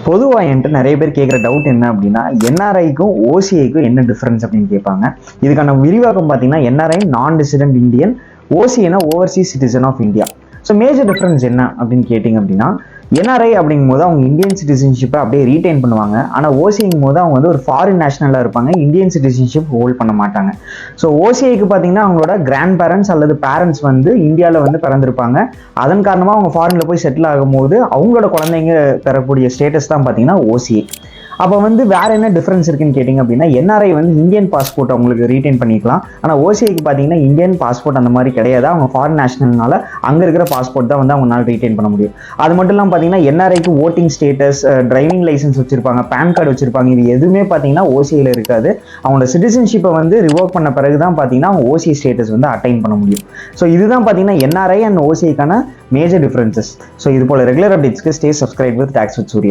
பொதுவாக என்கிட்ட நிறைய பேர் கேட்குற டவுட் என்ன அப்படின்னா என்ஆர்ஐக்கும் ஓசிஐக்கும் என்ன டிஃப்ரென்ஸ் அப்படின்னு கேட்பாங்க. இதுக்கான விரிவாக்கம் பார்த்தீங்கன்னா என்ஆர்ஐ நான் ரெசிடென்ட் இந்தியன், ஓசிஐனா overseas citizen of India. So major difference என்ன அப்படின்னு கேட்டிங்க அப்படின்னா என்ஆர்ஐ அப்படிங்கும் போது அவங்க இந்தியன் சிட்டிசன்ஷிப்பை அப்படியே ரீடைன் பண்ணுவாங்க. ஆனால் ஓசிஐங்கும் போது அவங்க வந்து ஒரு ஃபாரின் நேஷனலாக இருப்பாங்க, இந்தியன் சிட்டிசன்ஷிப் ஹோல்ட் பண்ண மாட்டாங்க. ஸோ ஓசிஐக்கு பார்த்தீங்கன்னா அவங்களோட கிராண்ட் பேரண்ட்ஸ் அல்லது பேரண்ட்ஸ் வந்து இந்தியாவில் வந்து பிறந்திருப்பாங்க. அதன் காரணமாக அவங்க ஃபாரினில் போய் செட்டில் ஆகும்போது அவங்களோட குழந்தைங்க பெறக்கூடிய ஸ்டேட்டஸ் தான் பார்த்தீங்கன்னா ஓசிஐ. அப்போ வந்து வேற என்ன டிஃப்ரென்ஸ் இருக்குன்னு கேட்டிங்க அப்படின்னா என்ஆர்ஐ வந்து இந்தியன் பாஸ்போர்ட் அவங்களுக்கு ரீடைன் பண்ணிக்கலாம். ஆனால் ஓசிஐக்கு பார்த்தீங்கன்னா இந்தியன் பாஸ்போர்ட் அந்த மாதிரி கிடையாது. அவங்க ஃபாரின் நேஷனல்னால அங்கே இருக்கிற பாஸ்போர்ட் தான் வந்து அவங்களால ரீடைன் பண்ண முடியும். அது மட்டும் இல்லாமல் பார்த்தீங்கன்னா என்ஆர்ஐக்கு ஓட்டிங் ஸ்டேட்டஸ், டிரைவிங் லைசன்ஸ் வச்சிருப்பாங்க, பேன் கார்டு வச்சிருப்பாங்க. இது எதுவுமே பார்த்தீங்கன்னா ஓசிஐயில் இருக்காது. அவங்களோட சிட்டிசன்ஷிப்பை வந்து ரிவோக் பண்ண பிறகு தான் பார்த்தீங்கன்னா அவங்க ஓசிஐ ஸ்டேட்டஸ் வந்து அட்டைன் பண்ண முடியும். ஸோ இதுதான் பார்த்தீங்கன்னா என்ஆர்ஐ அண்ட் ஓசிஐக்கான மேஜர் டிஃப்ரென்சஸ். ஸோ இது போல ரெகுலர் அப்டேட்ஸ்க்கு stay subscribe with tax with Surya.